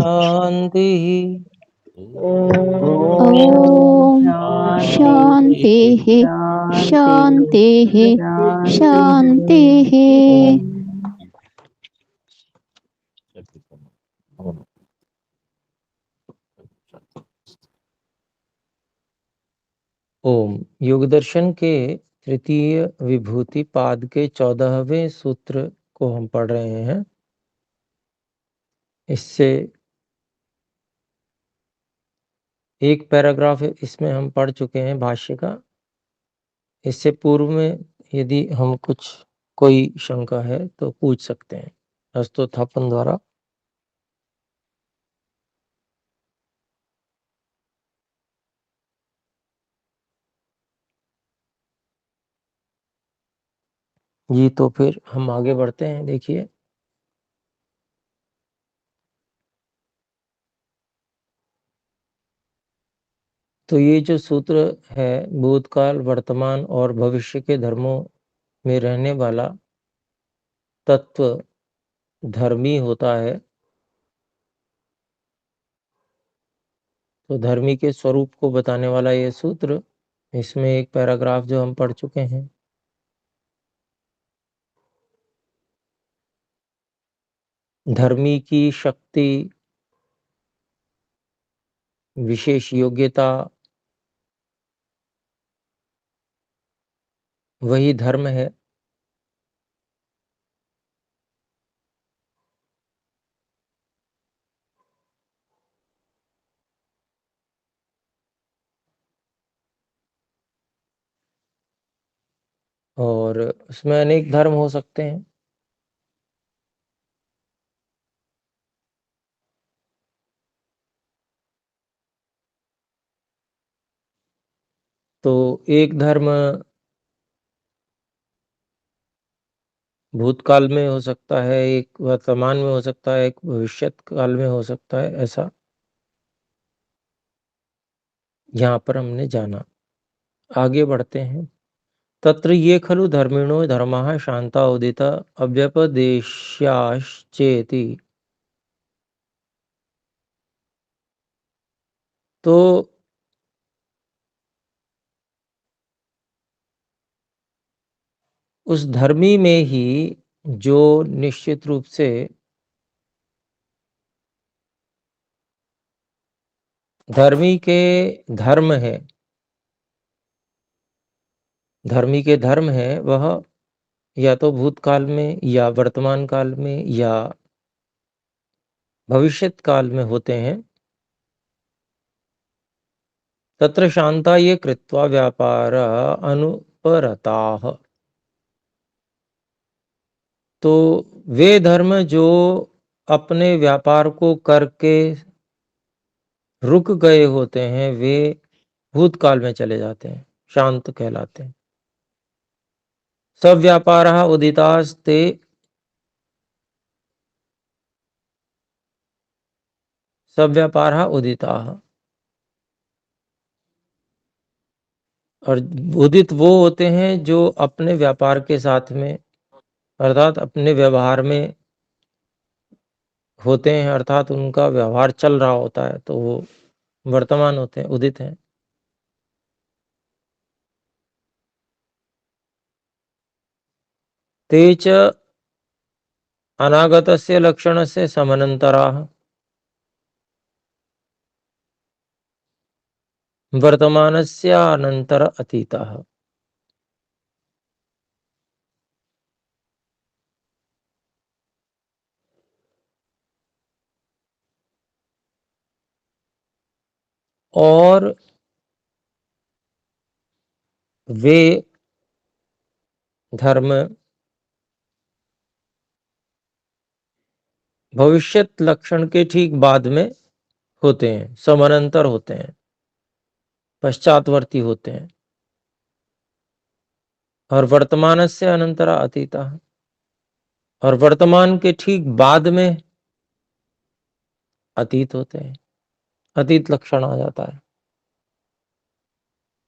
शांति। ओम शांतिः शांतिः शांतिः। ओम योग दर्शन के तृतीय विभूति पाद के 14वें सूत्र को हम पढ़ रहे हैं। इससे एक पैराग्राफ इसमें हम पढ़ चुके हैं भाष्य का। इससे पूर्व में यदि हम कोई शंका है तो पूछ सकते हैं हस्तोत्थापन द्वारा। जी तो फिर हम आगे बढ़ते हैं। देखिए, तो ये जो सूत्र है, भूतकाल, वर्तमान और भविष्य के धर्मों में रहने वाला तत्व धर्मी होता है। तो धर्मी के स्वरूप को बताने वाला ये सूत्र, इसमें एक पैराग्राफ जो हम पढ़ चुके हैं। धर्मी की शक्ति, विशेष योग्यता, वही धर्म है। और उसमें अनेक धर्म हो सकते हैं। तो एक धर्म भूतकाल में हो सकता है, एक वर्तमान में हो सकता है, एक भविष्यत काल में हो सकता है। ऐसा यहाँ पर हमने जाना। आगे बढ़ते हैं। तत्र ये खलु धर्मिणो धर्मः शांता उदिता अव्यपदेश्याश्चेति। तो उस धर्मी में ही जो निश्चित रूप से धर्मी के धर्म है, धर्मी के धर्म है, वह या तो भूतकाल में या वर्तमान काल में या भविष्यत काल में होते हैं। तत्र शांता ये कृत्वा व्यापार अनुपरताः। तो वे धर्म जो अपने व्यापार को करके रुक गए होते हैं, वे भूतकाल में चले जाते हैं, शांत कहलाते हैं। सव्यापारः उदितास्ते सव्यापारः उदिताः। और उदित वो होते हैं जो अपने व्यापार के साथ में, अर्थात अपने व्यवहार में होते हैं, अर्थात उनका व्यवहार चल रहा होता है, तो वो वर्तमान होते हैं, उदित हैं। ते च अनागतस्य लक्षणस्य समनन्तराः वर्तमानस्य अनंतर अतीतः। और वे धर्म भविष्यत लक्षण के ठीक बाद में होते हैं, समानांतर होते हैं, पश्चातवर्ती होते हैं। और वर्तमानस्य अनंतरा अतीतः, और वर्तमान के ठीक बाद में अतीत होते हैं, अतीत लक्षण आ जाता है।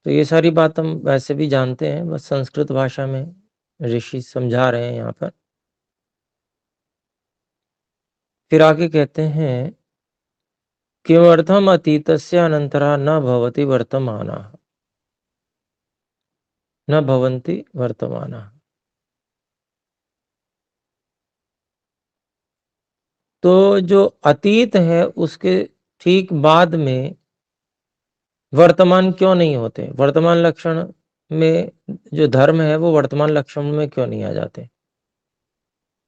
तो ये सारी बात हम वैसे भी जानते हैं, बस संस्कृत भाषा में ऋषि समझा रहे हैं यहाँ पर। फिर आगे कहते हैं, किमर्थम अतीतस्य अनन्तरः न भवति वर्तमानः, न भवन्ति वर्तमानः। तो जो अतीत है उसके ठीक बाद में वर्तमान क्यों नहीं होते? वर्तमान लक्षण में जो धर्म है वो वर्तमान लक्षण में क्यों नहीं आ जाते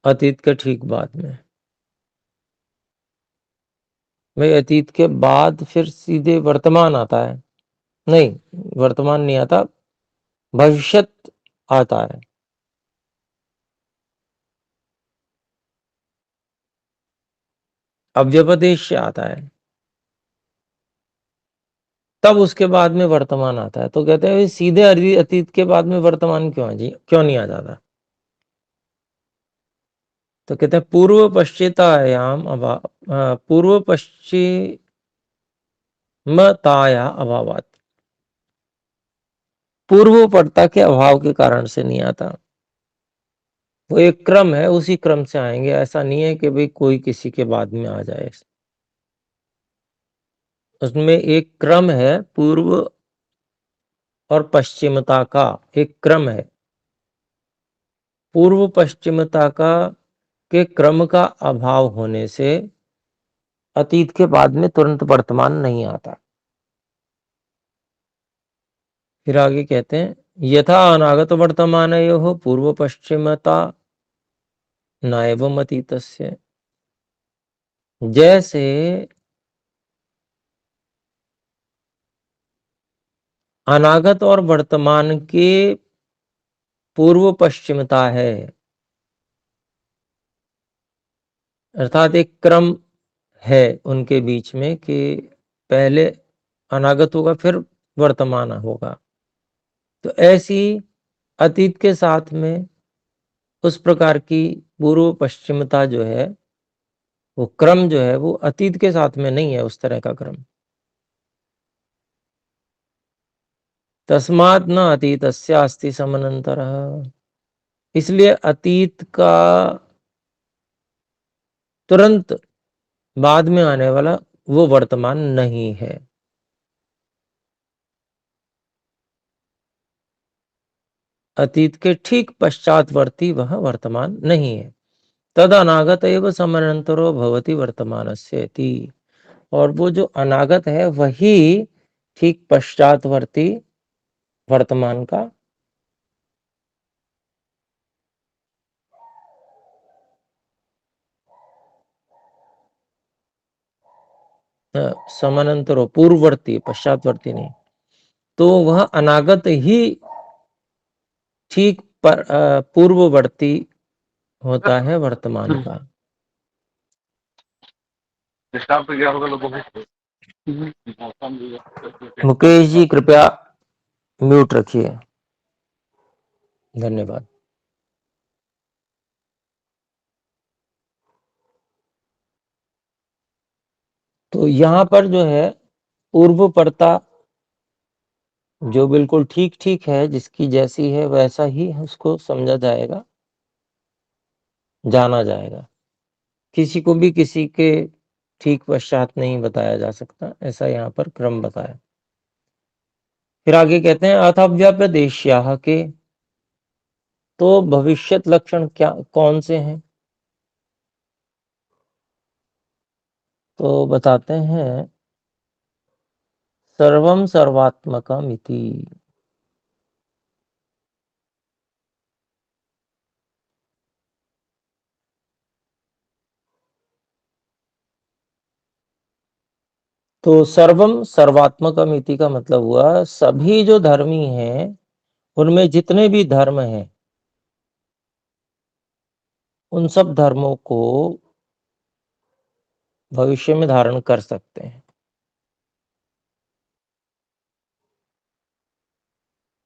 अतीत के ठीक बाद में? भाई अतीत के बाद फिर सीधे वर्तमान आता है? नहीं, वर्तमान नहीं आता, भविष्यत आता है। अव्यपदेश आता है, तब उसके बाद में वर्तमान आता है। तो कहते हैं सीधे अतीत के बाद में वर्तमान क्यों नहीं आ जाता? तो कहते हैं पूर्व पश्चितायाम पूर्व पश्चिमताया अभावात, पूर्वपरता के अभाव के कारण से नहीं आता। वो एक क्रम है, उसी क्रम से आएंगे। ऐसा नहीं है कि भाई कोई किसी के बाद में आ जाए। उसमें एक क्रम है, पूर्व और पश्चिमता का एक क्रम है। पूर्व पश्चिमता का के क्रम का अभाव होने से अतीत के बाद में तुरंत वर्तमान नहीं आता। फिर आगे कहते हैं यथा अनागत वर्तमानयोः पूर्व पश्चिमता नाएवम् अतीतस्य। जैसे अनागत और वर्तमान के पूर्व पश्चिमता है, अर्थात एक क्रम है उनके बीच में कि पहले अनागत होगा फिर वर्तमान होगा। तो ऐसी अतीत के साथ में उस प्रकार की पूर्व पश्चिमता जो है, वो क्रम जो है वो अतीत के साथ में नहीं है, उस तरह का क्रम। तस्मात् न अतीतस्य अस्ति समनन्तरः। इसलिए अतीत का तुरंत बाद में आने वाला वो वर्तमान नहीं है। अतीत के ठीक पश्चातवर्ती वह वर्तमान नहीं है। तद अनागत एव समनंतरो भवति वर्तमानस्य इति। और वो जो अनागत है वही ठीक पश्चातवर्ती वर्तमान का समानांतर हो, पूर्ववर्ती, पश्चातवर्ती नहीं। तो वह अनागत ही ठीक पूर्ववर्ती होता है वर्तमान का। मुकेश जी कृपया म्यूट रखिए, धन्यवाद। तो यहाँ पर जो है पूर्वपरता जो बिल्कुल ठीक ठीक है, जिसकी जैसी है वैसा ही उसको समझा जाएगा, जाना जाएगा। किसी को भी किसी के ठीक पश्चात नहीं बताया जा सकता, ऐसा यहाँ पर क्रम बताया। फिर आगे कहते हैं अथव्यपदेश्याः के। तो भविष्यत लक्षण क्या कौन से हैं? तो बताते हैं सर्वम सर्वात्मकम इति। तो सर्वम सर्वात्मकम इति का मतलब हुआ सभी जो धर्मी हैं उनमें जितने भी धर्म हैं उन सब धर्मों को भविष्य में धारण कर सकते हैं।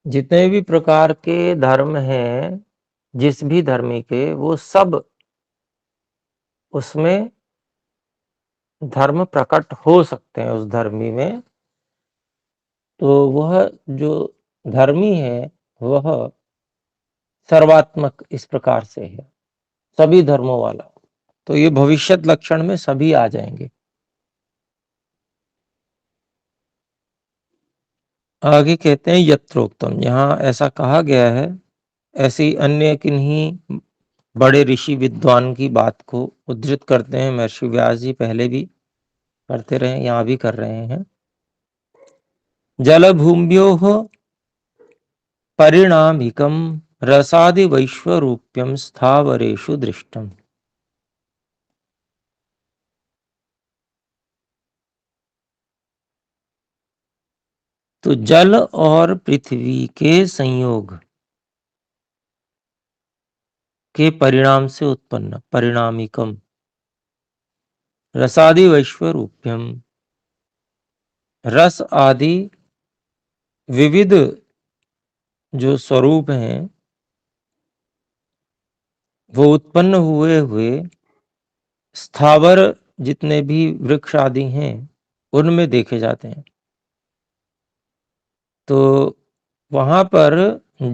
जितने भी प्रकार के धर्म हैं, जिस भी धर्मी के, वो सब उसमें धर्म प्रकट हो सकते हैं उस धर्मी में। तो वह जो धर्मी है वह सर्वात्मक इस प्रकार से है, सभी धर्मों वाला। तो ये भविष्यत लक्षण में सभी आ जाएंगे। आगे कहते हैं यत्रोक्तम, यहाँ ऐसा कहा गया है, ऐसी अन्य किन्हीं बड़े ऋषि विद्वान की बात को उद्धृत करते हैं। महर्षि व्यास जी पहले भी करते रहे, यहाँ भी कर रहे हैं। जलभूम्योः परिणामिकं रसादि वैश्वरूप्यं स्थावरेषु दृष्टम्। तो जल और पृथ्वी के संयोग के परिणाम से उत्पन्न परिणामिकम रसादि वैश्वरूप्यम, रस आदि विविध जो स्वरूप हैं वो उत्पन्न हुए हुए स्थावर जितने भी वृक्ष आदि हैं उनमें देखे जाते हैं। तो वहां पर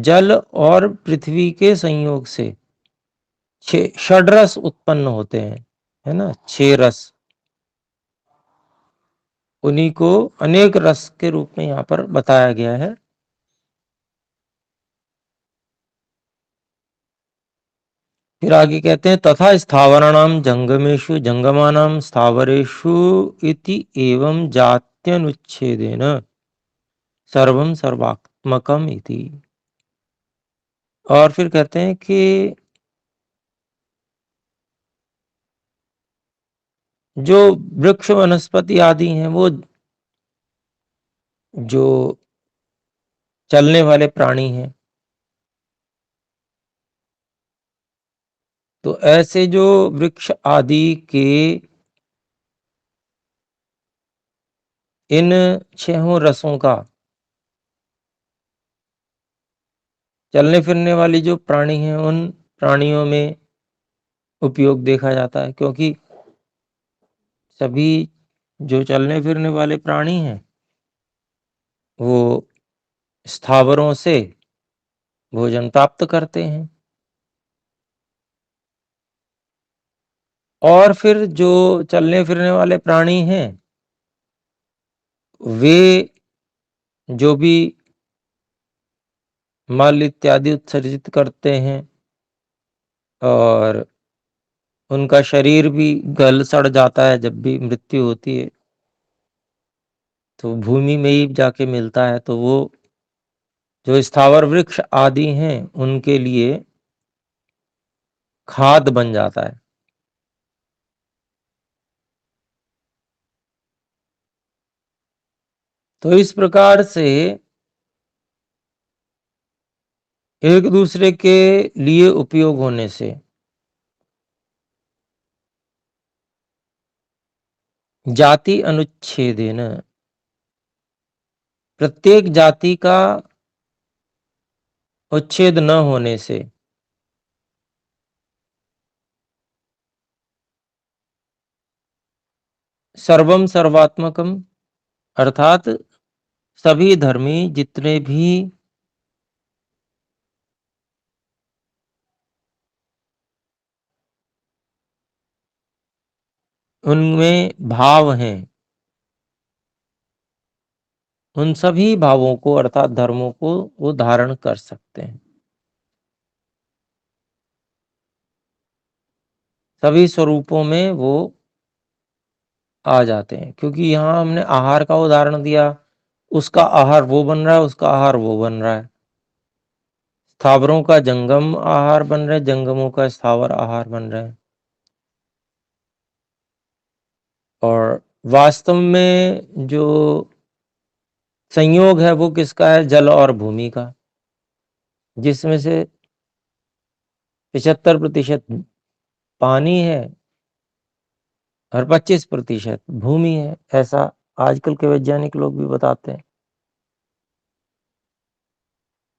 जल और पृथ्वी के संयोग से षड्रस उत्पन्न होते हैं, है ना, 6 रस। उन्हीं को अनेक रस के रूप में यहाँ पर बताया गया है। फिर आगे कहते हैं तथा स्थावराणाम जंगमेषु जंगमानाम स्थावरेषु इति एवं जात्यनुच्छेदेन सर्वम सर्वात्मकम इति। और फिर कहते हैं कि जो वृक्ष वनस्पति आदि हैं वो जो चलने वाले प्राणी हैं, तो ऐसे जो वृक्ष आदि के इन 6 रसों का चलने फिरने वाली जो प्राणी हैं उन प्राणियों में उपयोग देखा जाता है, क्योंकि सभी जो चलने फिरने वाले प्राणी हैं वो स्थावरों से भोजन प्राप्त करते हैं। और फिर जो चलने फिरने वाले प्राणी हैं वे जो भी मल इत्यादि उत्सर्जित करते हैं और उनका शरीर भी गल सड़ जाता है जब भी मृत्यु होती है, तो भूमि में ही जाके मिलता है। तो वो जो स्थावर वृक्ष आदि हैं उनके लिए खाद बन जाता है। तो इस प्रकार से एक दूसरे के लिए उपयोग होने से जाति अनुच्छेदेन, प्रत्येक जाति का उच्छेद न होने से सर्वम सर्वात्मकम, अर्थात सभी धर्मी जितने भी उनमें भाव हैं उन सभी भावों को अर्थात धर्मों को वो धारण कर सकते हैं। सभी स्वरूपों में वो आ जाते हैं, क्योंकि यहाँ हमने आहार का उदाहरण दिया, उसका आहार वो बन रहा है, उसका आहार वो बन रहा है। स्थावरों का जंगम आहार बन रहे, जंगमों का स्थावर आहार बन रहे हैं। और वास्तव में जो संयोग है वो किसका है? जल और भूमि का, जिसमें से 75% पानी है और 25% भूमि है, ऐसा आजकल के वैज्ञानिक लोग भी बताते हैं।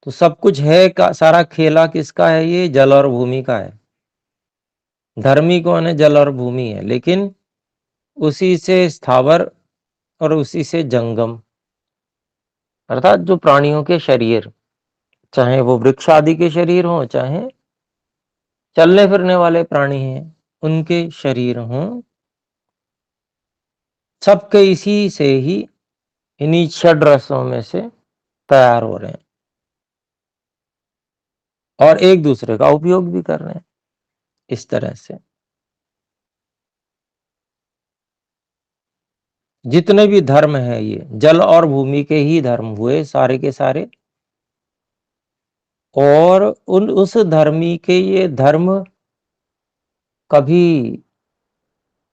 तो सब कुछ है का सारा खेला किसका है? ये जल और भूमि का है। धर्मी कौन है? जल और भूमि है, लेकिन उसी से स्थावर और उसी से जंगम, अर्थात जो प्राणियों के शरीर, चाहे वो वृक्ष आदि के शरीर हों, चाहे चलने फिरने वाले प्राणी हैं उनके शरीर हों, सबके इसी से ही, इन्हीं षड रसों में से तैयार हो रहे हैं और एक दूसरे का उपयोग भी कर रहे हैं इस तरह से। जितने भी धर्म है, ये जल और भूमि के ही धर्म हुए सारे के सारे, और उस धर्मी के ये धर्म कभी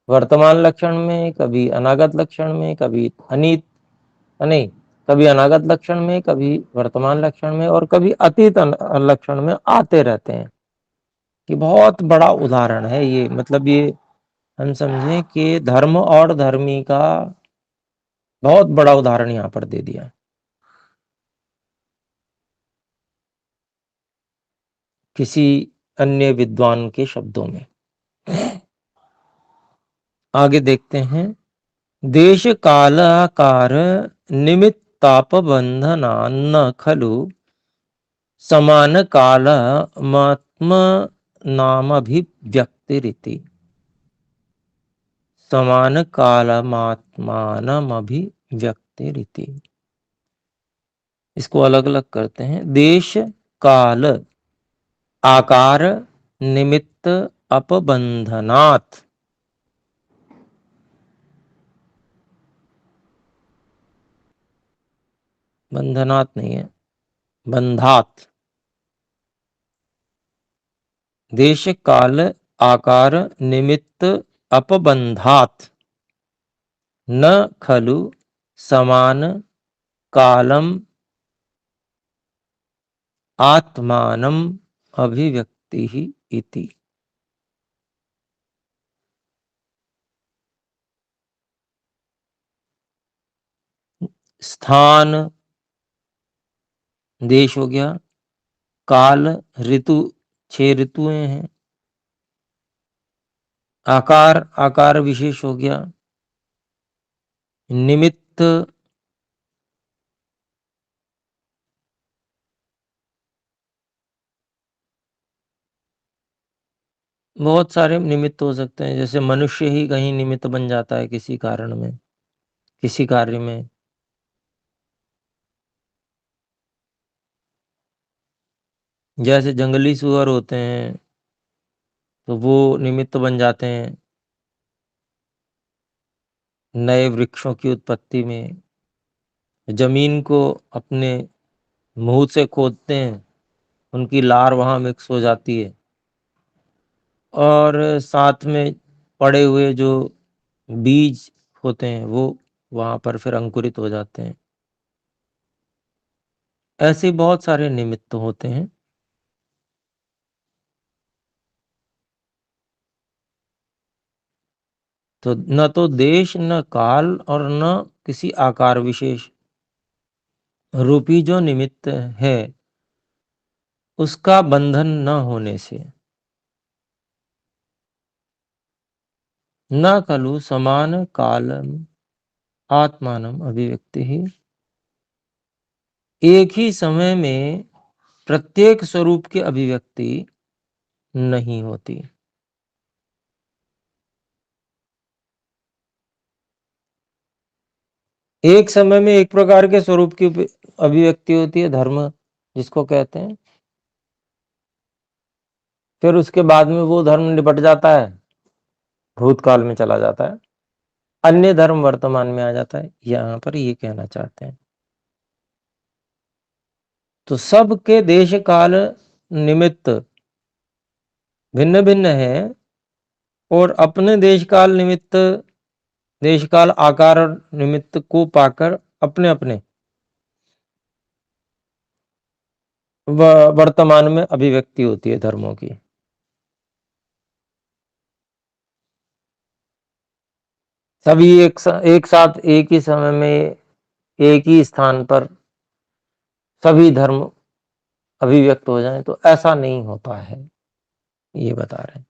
वर्तमान लक्षण में, कभी अनागत लक्षण में, कभी नहीं, कभी अनागत लक्षण में, कभी वर्तमान लक्षण में, और कभी अतीत लक्षण में आते रहते हैं। कि बहुत बड़ा उदाहरण है ये, मतलब ये हम समझें कि धर्म और धर्मी का बहुत बड़ा उदाहरण यहाँ पर दे दिया किसी अन्य विद्वान के शब्दों में। आगे देखते हैं। देश कालाकार निमित्तापबंधनान्न खलु समान कालमात्मनामभिव्यक्तिरिति। समान कालमात्मानमभिव्यक्तिरिति। इसको अलग अलग करते हैं। देश काल आकार निमित्त अपबंधनात्, बंधनात् नहीं है, बंधात। देश काल आकार निमित्त अपबंधात् न खलु समान कालम आत्मानम अभिव्यक्ति ही इति। स्थान देश हो गया, काल ऋतु 6 ऋतुएं हैं, आकार आकार विशेष हो गया, निमित्त बहुत सारे निमित्त हो सकते हैं। जैसे मनुष्य ही कहीं निमित्त बन जाता है किसी कारण में, किसी कार्य में। जैसे जंगली सुअर होते हैं तो वो निमित्त बन जाते हैं नए वृक्षों की उत्पत्ति में। जमीन को अपने मुंह से खोदते हैं, उनकी लार वहां मिक्स हो जाती है, और साथ में पड़े हुए जो बीज होते हैं वो वहां पर फिर अंकुरित हो जाते हैं। ऐसे बहुत सारे निमित्त होते हैं। तो न तो देश, न काल, और न किसी आकार विशेष रूपी जो निमित्त है उसका बंधन न होने से, न खलु समान कालम आत्मानम अभिव्यक्ति ही। एक ही समय में प्रत्येक स्वरूप की अभिव्यक्ति नहीं होती। एक समय में एक प्रकार के स्वरूप की अभिव्यक्ति होती है, धर्म जिसको कहते हैं। फिर उसके बाद में वो धर्म निपट जाता है, भूतकाल में चला जाता है, अन्य धर्म वर्तमान में आ जाता है। यहां पर ये कहना चाहते हैं। तो सबके देश काल निमित्त भिन्न भिन्न है, और अपने देश काल निमित्त, देश काल आकार और निमित्त को पाकर अपने अपने वर्तमान में अभिव्यक्ति होती है धर्मों की। सभी एक साथ एक ही समय में एक ही स्थान पर सभी धर्म अभिव्यक्त हो जाएं तो ऐसा नहीं होता है, ये बता रहे हैं।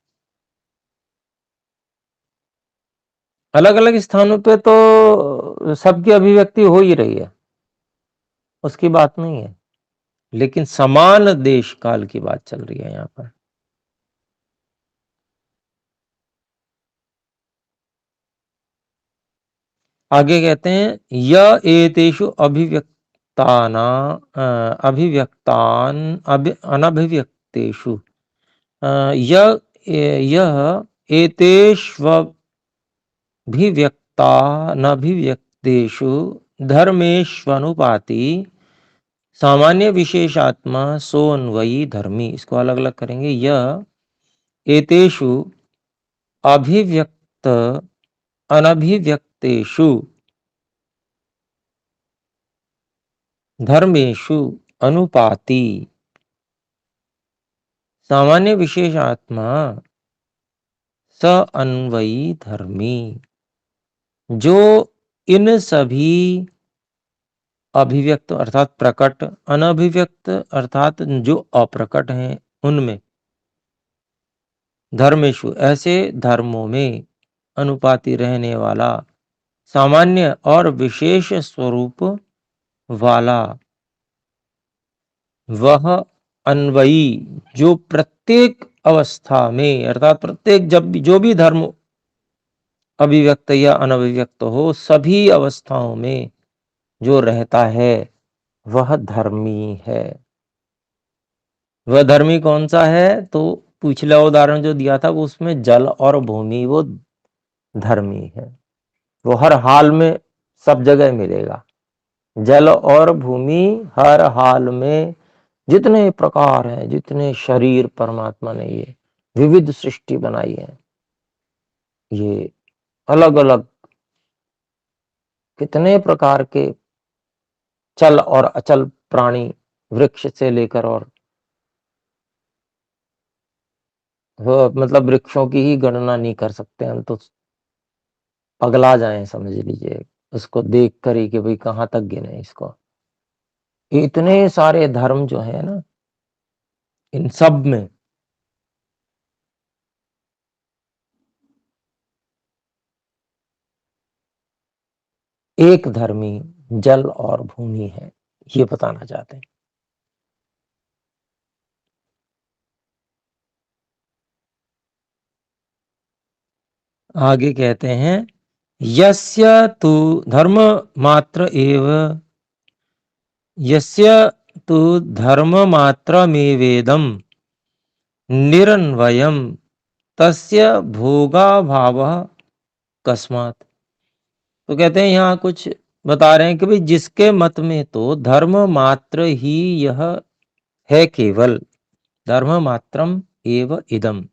अलग अलग स्थानों पे तो सबकी अभिव्यक्ति हो ही रही है, उसकी बात नहीं है, लेकिन समान देश काल की बात चल रही है यहाँ पर। आगे कहते हैं य एतेषु अभिव्यक्ति अनभिव्यक्तेषु यह एतेष्वभिव्यक्तानभिव्यक्तेषु धर्मेष्वनुपाति सामान्य विशेषात्मा सोऽन्वयी धर्मी। इसको अलग अलग करेंगे। यह एतेषु अभिव्यक्त अनभिव्यक्तेषु धर्मेषु अनुपाति सामान्य विशेषात्मा स अन्वयी धर्मी। जो इन सभी अभिव्यक्त अर्थात प्रकट, अनभिव्यक्त अर्थात जो अप्रकट हैं उनमें, धर्मेषु ऐसे धर्मों में अनुपाति रहने वाला, सामान्य और विशेष स्वरूप वाला, वह अन्वयी जो प्रत्येक अवस्था में अर्थात प्रत्येक जो भी धर्म अभिव्यक्त या अनभिव्यक्त हो, सभी अवस्थाओं में जो रहता है वह धर्मी है। वह धर्मी कौन सा है? तो पिछला उदाहरण जो दिया था वो उसमें जल और भूमि वो धर्मी है। वो हर हाल में सब जगह मिलेगा। जल और भूमि हर हाल में, जितने प्रकार हैं, जितने शरीर परमात्मा ने ये विविध सृष्टि बनाई है, ये अलग अलग कितने प्रकार के चल और अचल प्राणी, वृक्ष से लेकर, और वो मतलब वृक्षों की ही गणना नहीं कर सकते हम, तो पगला जाएं समझ लीजिए उसको देख कर ही कि भाई कहाँ तक गिने इसको। इतने सारे धर्म जो है ना, इन सब में एक धर्मी जल और भूमि है, ये बताना चाहते हैं। आगे कहते हैं यस्य तु धर्म मात्र एव यस्य तु धर्म मात्रमेवेदं निरन्वयम् तस्य भोगाभावः कस्मात्। तो कहते हैं यहाँ कुछ बता रहे हैं कि भाई जिसके मत में तो धर्म मात्र ही यह है, केवल धर्म मात्रम एव इदम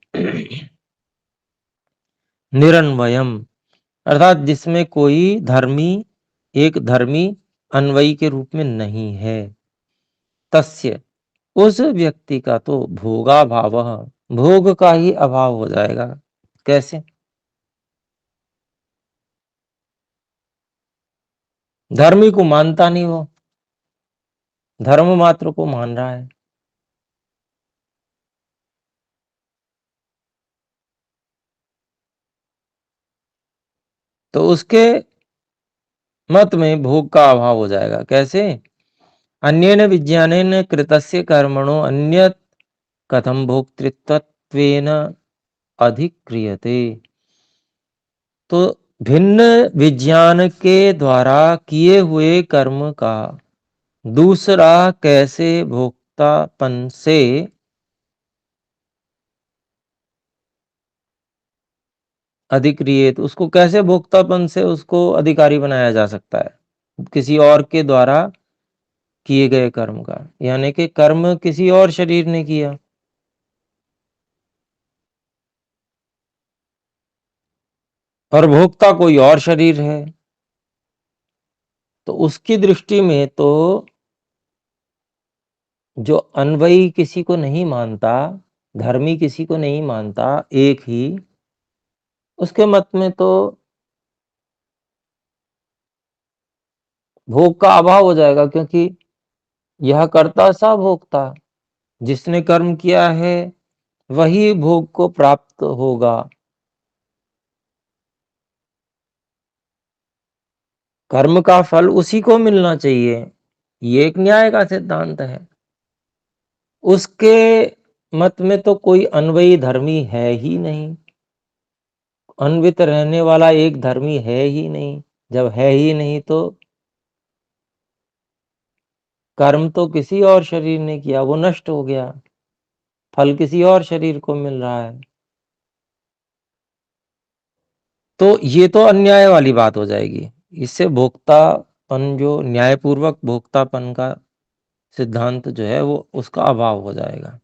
निरन्वयम, अर्थात जिसमें कोई धर्मी, एक धर्मी अन्वयी के रूप में नहीं है, तस्य उस व्यक्ति का तो भोगाभाव, भोग का ही अभाव हो जाएगा। कैसे? धर्मी को मानता नहीं, वो धर्म मात्र को मान रहा है। तो उसके मत में भोग का अभाव हो जाएगा। कैसे? अन्येन विज्ञानेन कृतस्य कर्मणो अन्यत् कथम भोक्तृत्वेन अधिक्रियते। तो भिन्न विज्ञान के द्वारा किए हुए कर्म का दूसरा कैसे भोक्तापन से अधिक्रियत, उसको कैसे भोक्तापन से उसको अधिकारी बनाया जा सकता है किसी और के द्वारा किए गए कर्म का, यानी कि कर्म किसी और शरीर ने किया और भोक्ता कोई और शरीर है, तो उसकी दृष्टि में तो जो अन्वयी किसी को नहीं मानता, धर्मी किसी को नहीं मानता, एक ही, उसके मत में तो भोग का अभाव हो जाएगा, क्योंकि यह कर्ता सा भोक्ता, जिसने कर्म किया है वही भोग को प्राप्त होगा। कर्म का फल उसी को मिलना चाहिए, ये एक न्याय का सिद्धांत है। उसके मत में तो कोई अन्वयी धर्मी है ही नहीं, अन्वित रहने वाला एक धर्मी है ही नहीं। जब है ही नहीं तो कर्म तो किसी और शरीर ने किया, वो नष्ट हो गया, फल किसी और शरीर को मिल रहा है। तो ये तो अन्याय वाली बात हो जाएगी। इससे भोक्तापन, जो न्यायपूर्वक भोक्तापन का सिद्धांत जो है, वो उसका अभाव हो जाएगा।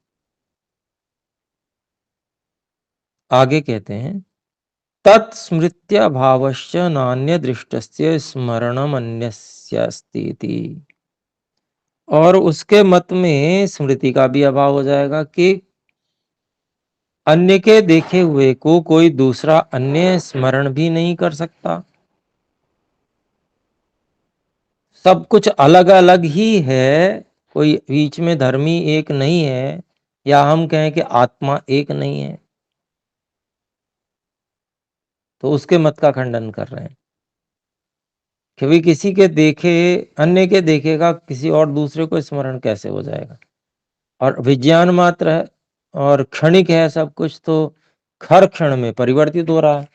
आगे कहते हैं, तत्स्मृत्य भावश्च नान्य दृष्टस्य स्मरणम अन्यस्यास्तीति। और उसके मत में स्मृति का भी अभाव हो जाएगा कि अन्य के देखे हुए को कोई दूसरा अन्य स्मरण भी नहीं कर सकता। सब कुछ अलग अलग ही है, कोई बीच में धर्मी एक नहीं है, या हम कहें कि आत्मा एक नहीं है। तो उसके मत का खंडन कर रहे हैं कि भाई किसी के देखे, अन्य के देखेगा किसी और दूसरे को स्मरण कैसे हो जाएगा। और विज्ञान मात्र है और क्षणिक है सब कुछ, तो हर क्षण में परिवर्तित हो रहा है।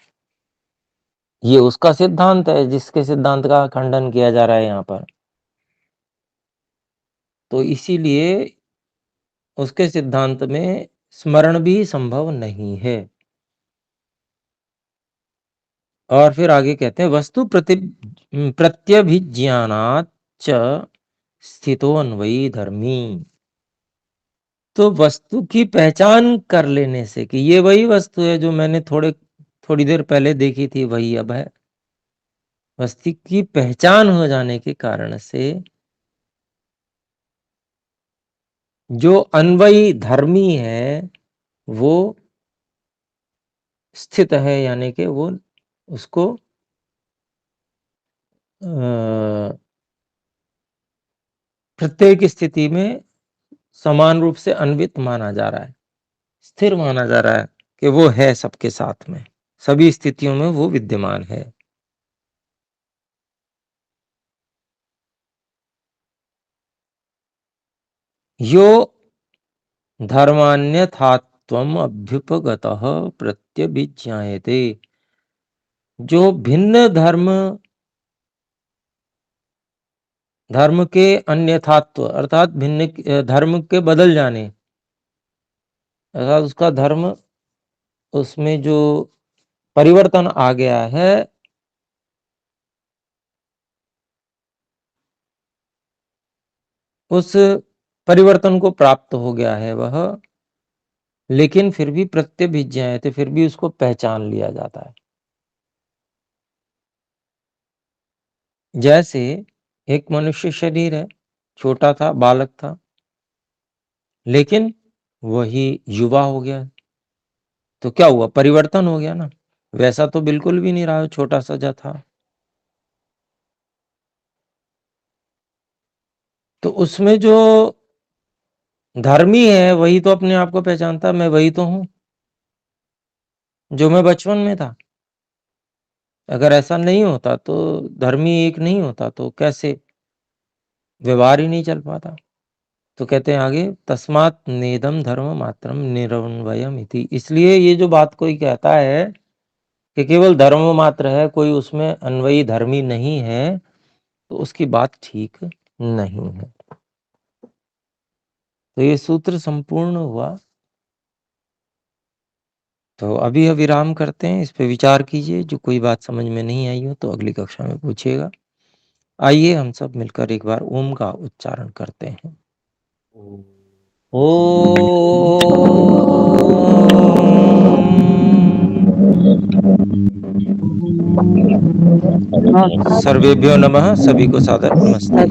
ये उसका सिद्धांत है, जिसके सिद्धांत का खंडन किया जा रहा है यहाँ पर। तो इसीलिए उसके सिद्धांत में स्मरण भी संभव नहीं है। और फिर आगे कहते हैं, वस्तु प्रत्यभिज्ञानात् च स्थितो अन्वयी धर्मी। तो वस्तु की पहचान कर लेने से कि ये वही वस्तु है जो मैंने थोड़ी देर पहले देखी थी, वही अब है। वस्तु की पहचान हो जाने के कारण से जो अन्वयी धर्मी है वो स्थित है, यानी कि वो उसको प्रत्येक स्थिति में समान रूप से अन्वित माना जा रहा है, स्थिर माना जा रहा है कि वो है सबके साथ में, सभी स्थितियों में वो विद्यमान है। यो धर्मान्यथात्वम अभ्युपगतः प्रत्यभिज्ञायते। जो भिन्न धर्म के अन्यथात्व अर्थात भिन्न धर्म के बदल जाने, अर्थात उसका धर्म, उसमें जो परिवर्तन आ गया है, उस परिवर्तन को प्राप्त हो गया है वह, लेकिन फिर भी प्रत्यभिज्ञायते, फिर भी उसको पहचान लिया जाता है। जैसे एक मनुष्य शरीर है, छोटा था, बालक था, लेकिन वही युवा हो गया, तो क्या हुआ, परिवर्तन हो गया ना। वैसा तो बिल्कुल भी नहीं रहा, छोटा सा जो था। तो उसमें जो धर्मी है वही तो अपने आप को पहचानता, मैं वही तो हूं जो मैं बचपन में था। अगर ऐसा नहीं होता तो, धर्मी एक नहीं होता तो कैसे व्यवहार ही नहीं चल पाता। तो कहते हैं आगे, तस्मात् नेदम धर्म मात्रम निरन्वयम इति। इसलिए ये जो बात कोई कहता है कि केवल धर्म मात्र है, कोई उसमें अन्वयी धर्मी नहीं है, तो उसकी बात ठीक नहीं है। तो ये सूत्र संपूर्ण हुआ। तो अभी विराम करते हैं, इस पे विचार कीजिए। जो कोई बात समझ में नहीं आई हो तो अगली कक्षा में पूछिएगा। आइए हम सब मिलकर एक बार ओम का उच्चारण करते हैं। सर्वेभ्यो नमः। सभी को सादर नमस्ते।